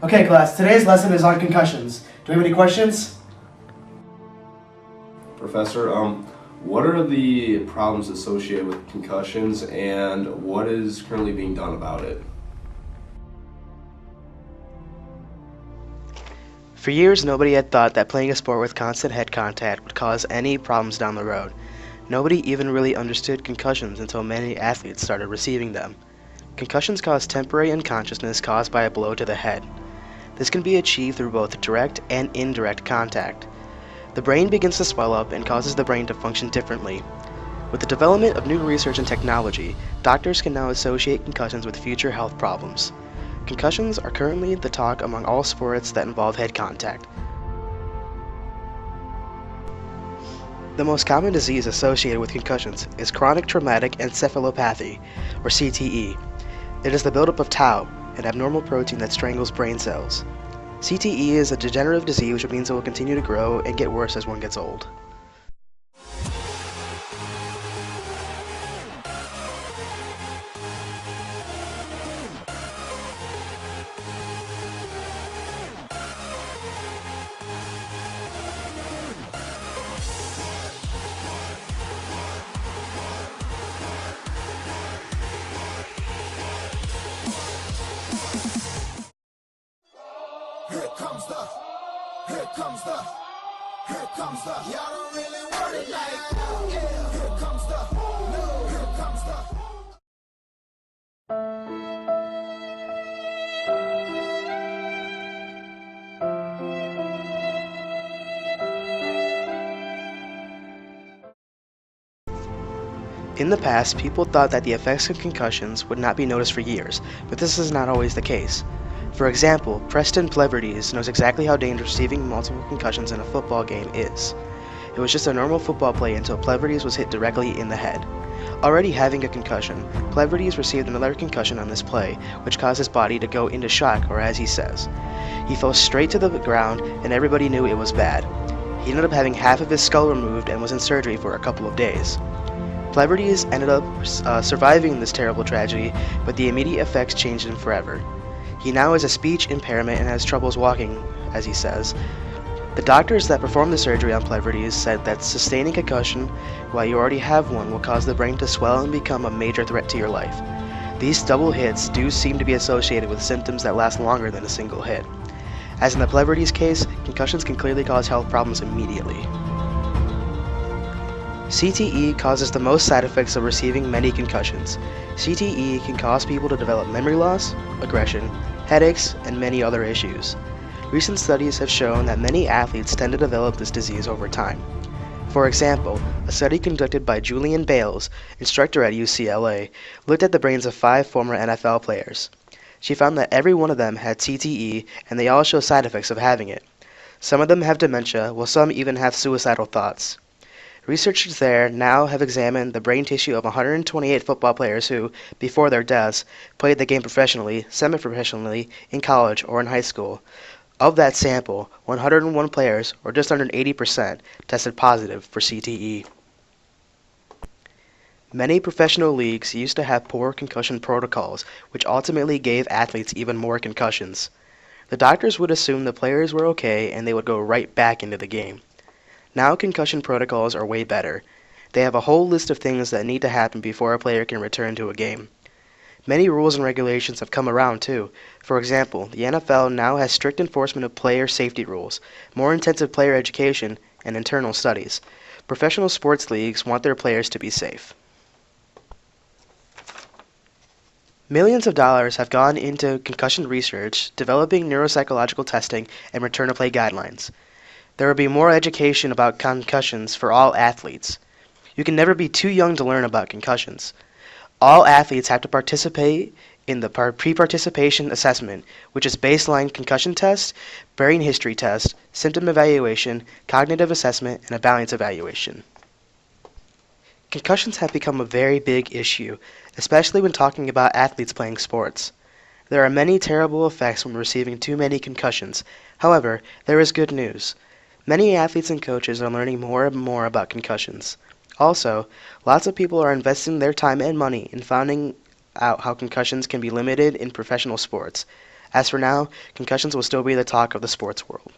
Okay, class, today's lesson is on concussions. Do we have any questions? Professor, what are the problems associated with concussions and what is currently being done about it? For years, nobody had thought that playing a sport with constant head contact would cause any problems down the road. Nobody even really understood concussions until many athletes started receiving them. Concussions cause temporary unconsciousness caused by a blow to the head. This can be achieved through both direct and indirect contact. The brain begins to swell up and causes the brain to function differently. With the development of new research and technology, doctors can now associate concussions with future health problems. Concussions are currently the talk among all sports that involve head contact. The most common disease associated with concussions is chronic traumatic encephalopathy, or CTE. It is the buildup of tau, an abnormal protein that strangles brain cells. CTE is a degenerative disease, which means it will continue to grow and get worse as one gets old. Here comes the, y'all don't really want it like that. Yeah, here comes the, no, here comes the. In the past, people thought that the effects of concussions would not be noticed for years, but this is not always the case. For example, Preston Pleverdes knows exactly how dangerous receiving multiple concussions in a football game is. It was just a normal football play until Pleverdes was hit directly in the head. Already having a concussion, Pleverdes received another concussion on this play, which caused his body to go into shock, or as he says. He fell straight to the ground, and everybody knew it was bad. He ended up having half of his skull removed and was in surgery for a couple of days. Pleverdes ended up surviving this terrible tragedy, but the immediate effects changed him forever. He now has a speech impairment and has troubles walking, as he says. The doctors that performed the surgery on Pleverdes said that sustaining concussion while you already have one will cause the brain to swell and become a major threat to your life. These double hits do seem to be associated with symptoms that last longer than a single hit. As in the Pleverdes case, concussions can clearly cause health problems immediately. CTE causes the most side effects of receiving many concussions. CTE can cause people to develop memory loss, aggression, headaches, and many other issues. Recent studies have shown that many athletes tend to develop this disease over time. For example, a study conducted by Julian Bales, instructor at UCLA, looked at the brains of 5 former NFL players. She found that every one of them had CTE, and they all show side effects of having it. Some of them have dementia, while some even have suicidal thoughts. Researchers there now have examined the brain tissue of 128 football players who, before their deaths, played the game professionally, semi-professionally, in college, or in high school. Of that sample, 101 players, or just under 80%, tested positive for CTE. Many professional leagues used to have poor concussion protocols, which ultimately gave athletes even more concussions. The doctors would assume the players were okay and they would go right back into the game. Now concussion protocols are way better. They have a whole list of things that need to happen before a player can return to a game. Many rules and regulations have come around too. For example, the NFL now has strict enforcement of player safety rules, more intensive player education, and internal studies. Professional sports leagues want their players to be safe. Millions of dollars have gone into concussion research, developing neuropsychological testing, and return to play guidelines. There will be more education about concussions for all athletes. You can never be too young to learn about concussions. All athletes have to participate in the pre-participation assessment, which is baseline concussion test, brain history test, symptom evaluation, cognitive assessment, and a balance evaluation. Concussions have become a very big issue, especially when talking about athletes playing sports. There are many terrible effects when receiving too many concussions. However, there is good news. Many athletes and coaches are learning more and more about concussions. Also, lots of people are investing their time and money in finding out how concussions can be limited in professional sports. As for now, concussions will still be the talk of the sports world.